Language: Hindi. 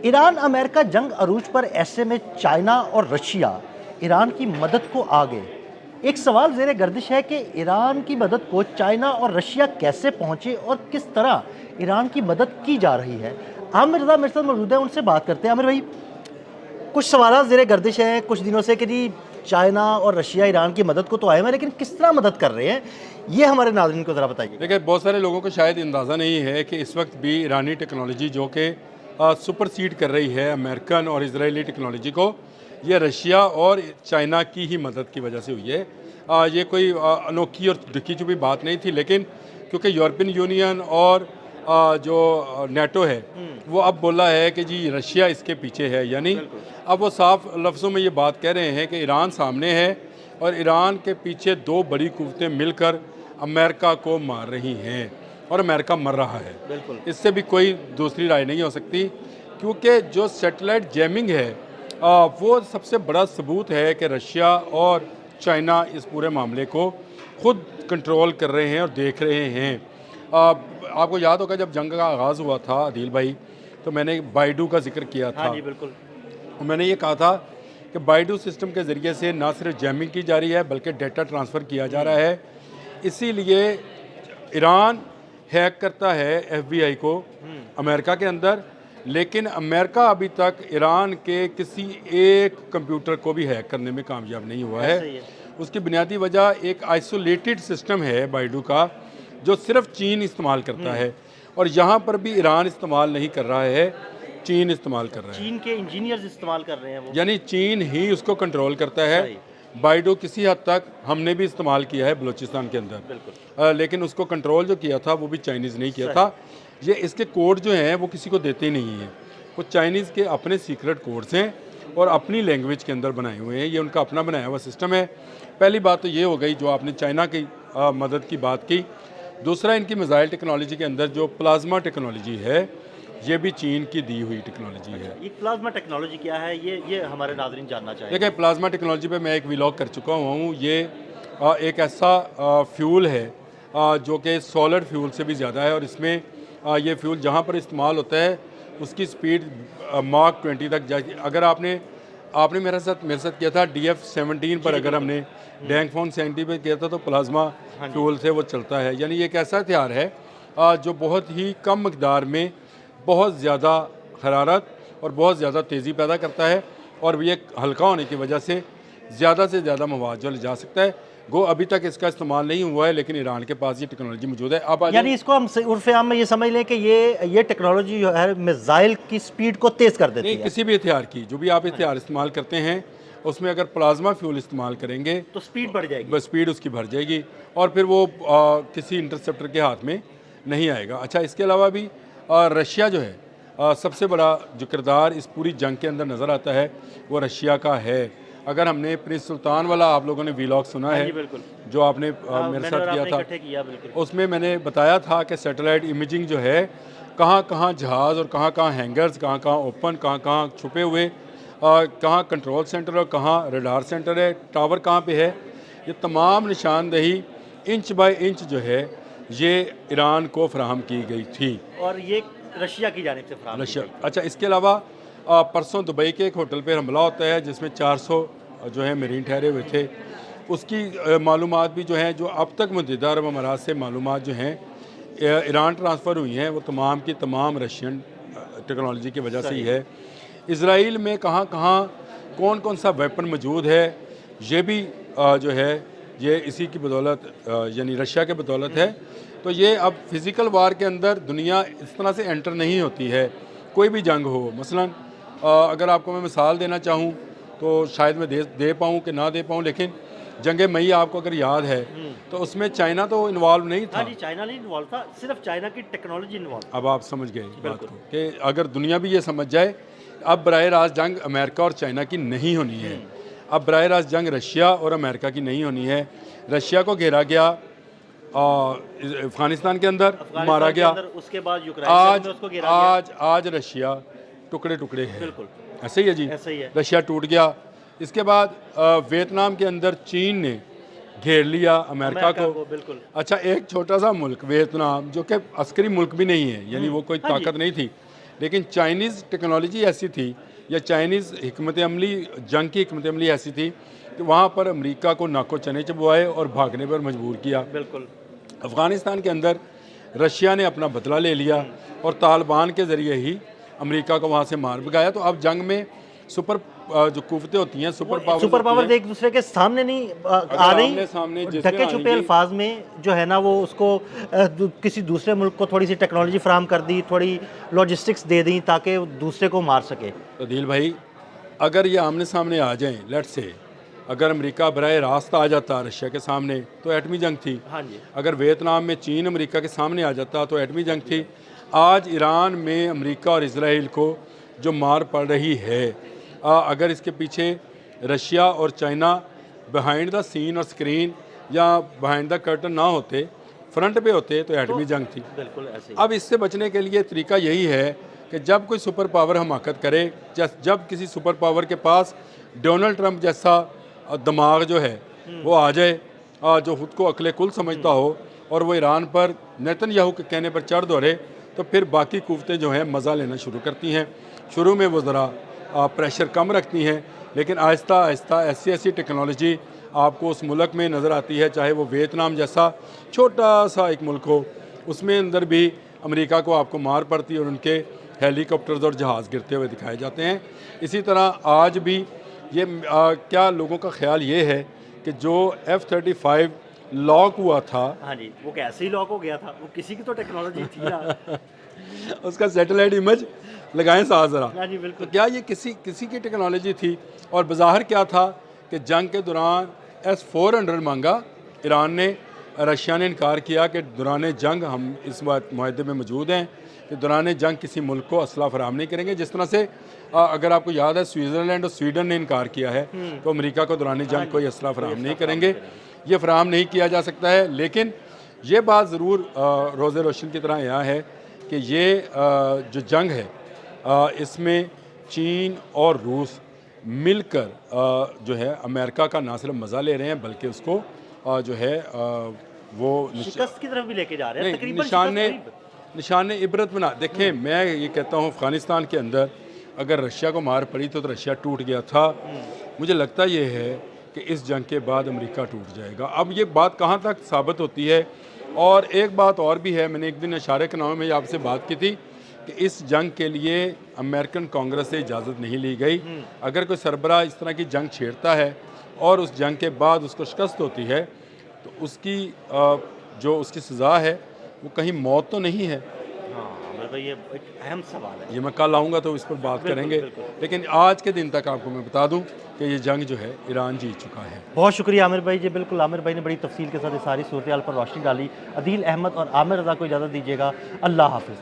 ईरान अमेरिका जंग अरूज पर, ऐसे में चाइना और रशिया ईरान की मदद को आ गए। एक सवाल ज़ेरे गर्दिश है कि ईरान की मदद को चाइना और रशिया कैसे पहुंचे और किस तरह ईरान की मदद की जा रही है। आमिर रज़ा मेरे साथ मौजूद है, उनसे बात करते हैं। आमिर भाई, कुछ सवाल ज़ेरे गर्दिश हैं कुछ दिनों से कि जी चाइना और रशिया ईरान की मदद को तो आए हैं, लेकिन किस तरह मदद कर रहे हैं, ये हमारे नाज़रीन को ज़रा बताइए। देखिए, बहुत सारे लोगों को शायद अंदाज़ा नहीं है कि इस वक्त भी ईरानी टेक्नोलॉजी जो कि सुपरसीड कर रही है अमेरिकन और इजरायली टेक्नोलॉजी को, ये रशिया और चाइना की ही मदद की वजह से हुई है। ये कोई अनोखी और दिखी चुपी बात नहीं थी, लेकिन क्योंकि यूरोपियन यूनियन और जो नेटो है वो अब बोला है कि जी रशिया इसके पीछे है, यानी अब वो साफ लफ्ज़ों में ये बात कह रहे हैं कि ईरान सामने है और ईरान के पीछे दो बड़ी कुव्वतें मिलकर अमेरिका को मार रही हैं और अमेरिका मर रहा है। इससे भी कोई दूसरी राय नहीं हो सकती, क्योंकि जो सैटेलाइट जैमिंग है वो सबसे बड़ा सबूत है कि रशिया और चाइना इस पूरे मामले को खुद कंट्रोल कर रहे हैं और देख रहे हैं। आपको याद होगा जब जंग का आगाज़ हुआ था आदिल भाई, तो मैंने बाइडू का जिक्र किया था। हाँ जी, बिल्कुल। मैंने ये कहा था कि बाइडू सिस्टम के ज़रिए से ना सिर्फ जैमिंग की जा रही है बल्कि डेटा ट्रांसफ़र किया जा रहा है। इसीलिए ईरान हैक करता है एफबीआई को अमेरिका के अंदर, लेकिन अमेरिका अभी तक ईरान के किसी एक कंप्यूटर को भी हैक करने में कामयाब नहीं हुआ है। उसकी बुनियादी वजह एक आइसोलेटेड सिस्टम है बाइडू का, जो सिर्फ चीन इस्तेमाल करता है, और यहाँ पर भी ईरान इस्तेमाल नहीं कर रहा है, चीन इस्तेमाल कर रहा है। चीन के इंजीनियर्स इस्तेमाल कर रहे हैं वो, यानी चीन ही उसको कंट्रोल करता है। बाइडो किसी हद तक हमने भी इस्तेमाल किया है बलूचिस्तान के अंदर, लेकिन उसको कंट्रोल जो किया था वो भी चाइनीज़ नहीं किया था। ये इसके कोड जो हैं वो किसी को देते ही नहीं हैं, वो चाइनीज़ के अपने सीक्रेट कोड्स हैं और अपनी लैंग्वेज के अंदर बनाए हुए हैं। ये उनका अपना बनाया हुआ सिस्टम है। पहली बात तो ये हो गई जो आपने चाइना की मदद की बात की। दूसरा, इनकी मिसाइल टेक्नोलॉजी के अंदर जो प्लाज्मा टेक्नोलॉजी है, ये भी चीन की दी हुई टेक्नोलॉजी है। ये प्लाज्मा टेक्नोलॉजी क्या है, ये हमारे नाज़रीन जानना चाहेंगे। देखिए, प्लाज्मा टेक्नोलॉजी पे मैं एक व्लॉग कर चुका हूँ। ये एक ऐसा फ्यूल है जो कि सॉलिड फ्यूल से भी ज़्यादा है, और इसमें ये फ्यूल जहाँ पर इस्तेमाल होता है उसकी स्पीड मार्क 20 तक जाती है। अगर आपने मेरे साथ किया था DF-17 पर, अगर हमने डैंगफोन 70 पे किया था तो प्लाज्मा फ्यूल से वो चलता है। यानी ये एक ऐसा हथियार है जो बहुत ही कम मकदार में बहुत ज़्यादा हरारत और बहुत ज़्यादा तेज़ी पैदा करता है, और ये हल्का होने की वजह से ज़्यादा मवाद जो ले जा सकता है। गो अभी तक इसका इस्तेमाल नहीं हुआ है, लेकिन ईरान के पास ये टेक्नोलॉजी मौजूद है। अब यानी इसको हम उर्फ़े आम में ये समझ लें कि ये टेक्नोलॉजी जो है मिसाइल की स्पीड को तेज़ कर देती है। किसी भी हथियार की, जो भी आप हथियार इस्तेमाल करते हैं, उसमें अगर प्लाज्मा फ्यूल इस्तेमाल करेंगे तो स्पीड बढ़ जाएगी, स्पीड उसकी बढ़ जाएगी, और फिर वो किसी इंटरसेप्टर के हाथ में नहीं आएगा। अच्छा, इसके अलावा भी रशिया जो है सबसे बड़ा जो किरदार इस पूरी जंग के अंदर नज़र आता है वो रशिया का है। अगर हमने प्रिंस सुल्तान वाला आप लोगों ने व्लॉग सुना है जो आपने मेरे साथ किया था, उसमें मैंने बताया था कि सैटेलाइट इमेजिंग जो है, कहाँ कहाँ जहाज़ और कहाँ कहाँ हैंगर्स, कहाँ कहाँ ओपन, कहाँ कहाँ छुपे हुए, कहाँ कंट्रोल सेंटर और कहाँ रडार सेंटर है, टावर कहाँ पे है, ये तमाम निशानदेही इंच बाय इंच जो है ये ईरान को फराहम की गई थी, और ये रशिया की जानिब से फराहम रशिया। अच्छा, इसके अलावा परसों दुबई के एक होटल पे हमला होता है जिसमें 400 जो है मरीन ठहरे हुए थे। उसकी मालूमात भी जो हैं, जो अब तक मुत्तहिदा अरब अमारात से मालूमात जो हैं ईरान ट्रांसफ़र हुई हैं, वो तमाम की तमाम रशियन टेक्नोलॉजी की वजह से ही है। इसराइल में कहाँ कहाँ कौन कौन सा वेपन मौजूद है, ये भी जो है ये इसी की बदौलत, यानी रशिया के बदौलत है। तो ये अब फिज़िकल वार के अंदर दुनिया इस तरह से एंटर नहीं होती है, कोई भी जंग हो। मसलन अगर आपको मैं मिसाल देना चाहूँ तो शायद मैं दे पाऊँ कि ना दे पाऊँ, लेकिन जंग मई आपको अगर याद है तो उसमें चाइना तो इन्वॉल्व नहीं था। जी, चाइना नहीं इन्वॉल्व था, सिर्फ चाइना की टेक्नोलॉजी इन्वॉल्व। अब आप समझ गए बात को कि अगर दुनिया भी ये समझ जाए, अब बराह रास्त जंग अमेरिका और चाइना की नहीं होनी है, अब बराह रास्त जंग रशिया और अमेरिका की नहीं होनी है। रशिया को घेरा गया, अफगानिस्तान के अंदर मारा गया, उसके बाद यूक्रेन में उसको घेरा गया। आज रशिया टुकड़े टुकड़े है। बिल्कुल ऐसे ही है जी, ऐसे ही है। रशिया टूट गया। इसके बाद वियतनाम के अंदर चीन ने घेर लिया अमेरिका को। बिल्कुल। अच्छा, एक छोटा सा मुल्क वियतनाम जो कि अस्करी मुल्क भी नहीं है, यानी वो कोई ताकत नहीं थी, लेकिन चाइनीज़ टेक्नोलॉजी ऐसी थी या चाइनीज़ हिकमत अमली, जंग की हिकमत अमली ऐसी थी कि वहाँ पर अमेरिका को नाको चने चबवाए और भागने पर मजबूर किया। बिल्कुल। अफ़गानिस्तान के अंदर रशिया ने अपना बदला ले लिया और तालिबान के ज़रिए ही अमेरिका को वहाँ से मार भगाया। तो अब जंग में जो कुव्वतें होती हैं, सुपर पावर एक दूसरे के सामने नहीं आ रही, सामने ढके छुपे अल्फाज में जो है ना वो उसको किसी दूसरे मुल्क को थोड़ी सी टेक्नोलॉजी फराहम कर दी, थोड़ी लॉजिस्टिक्स दे दी ताकि दूसरे को मार सके। तो दिल भाई, अगर ये आमने सामने आ जाएं, लेट से अगर अमेरिका बराह रास्त आ जाता रशिया के सामने तो एटमी जंग थी। हाँ जी। अगर वियतनाम में चीन अमेरिका के सामने आ जाता तो एटमी जंग थी। आज ईरान में अमेरिका और इजराइल को जो मार पड़ रही है, अगर इसके पीछे रशिया और चाइना बिहाइंड द सीन और स्क्रीन या बिहाइंड द कर्टन ना होते, फ्रंट पे होते तो एटमी जंग थी। बिल्कुल ऐसे ही। अब इससे बचने के लिए तरीका यही है कि जब कोई सुपर पावर हमाकत करे, जब किसी सुपर पावर के पास डोनाल्ड ट्रंप जैसा दिमाग जो है वो आ जाए, जो खुद को अक्ले कुल समझता हो और वो ईरान पर नेतन्याहू के कहने पर चढ़ दौड़े, तो फिर बाकी कुव्वतें जो हैं मज़ा लेना शुरू करती हैं। शुरू में वो ज़रा प्रेशर कम रखती हैं, लेकिन आहिस्ता आहिस्ता ऐसी ऐसी टेक्नोलॉजी आपको उस मुल्क में नज़र आती है, चाहे वो वियतनाम जैसा छोटा सा एक मुल्क हो, उसमें अंदर भी अमेरिका को आपको मार पड़ती है और उनके हेलीकॉप्टर्स और जहाज़ गिरते हुए दिखाए जाते हैं। इसी तरह आज भी ये क्या लोगों का ख्याल ये है कि जो F-35 लॉक हुआ था, हाँ जी, वो कैसे ही लॉक हो गया था, वो किसी की तो टेक्नोलॉजी थी ना। उसका सैटेलाइट इमेज लगाएं साथ ज़रा। हाँ जी बिल्कुल। तो क्या ये किसी की टेक्नोलॉजी थी? और बज़ाहिर क्या था कि जंग के दौरान S-400 मांगा ईरान ने, रशिया ने इनकार किया कि दौरान जंग हम इस माहदे में मौजूद हैं कि दौरान जंग किसी मुल्क को असला फराहम नहीं करेंगे। जिस तरह से अगर आपको याद है स्विट्ज़रलैंड और स्वीडन ने इनकार किया है तो अमेरिका को दौरान जंग कोई असला फराहम नहीं करेंगे, ये फराहम नहीं किया जा सकता है। लेकिन ये बात ज़रूर रोज़े रोशन की तरह यहाँ है कि ये जो जंग है इसमें चीन और रूस मिलकर जो है अमेरिका का ना सिर्फ मज़ा ले रहे हैं बल्कि उसको जो है वो शिकस्त की तरफ भी लेके जा रहे हैं, नहीं, तकरीबन निशान इबरत बना। देखें, मैं ये कहता हूँ अफ़गानिस्तान के अंदर अगर रशिया को मार पड़ी तो रशिया टूट गया था। मुझे लगता ये है कि इस जंग के बाद अमेरिका टूट जाएगा। अब ये बात कहाँ तक साबित होती है? और एक बात और भी है, मैंने एक दिन इशारे के नाम में आपसे बात की थी कि इस जंग के लिए अमेरिकन कांग्रेस से इजाज़त नहीं ली गई। अगर कोई सरबराह इस तरह की जंग छेड़ता है और उस जंग के बाद उसको शिकस्त होती है तो उसकी जो उसकी सज़ा है वो कहीं मौत तो नहीं है। हाँ भाई, ये एक अहम सवाल है। ये मैं कल आऊँगा तो इस पर बात करेंगे, लेकिन आज के दिन तक आपको मैं बता दूं कि ये जंग जो है ईरान जीत चुका है। बहुत शुक्रिया आमिर भाई जी, बिल्कुल आमिर भाई ने बड़ी तफसील के साथ ये सारी सूरत हाल पर रोशनी डाली। अदील अहमद और आमिर रज़ा को इजाज़त दीजिएगा। अल्लाह हाफिज़।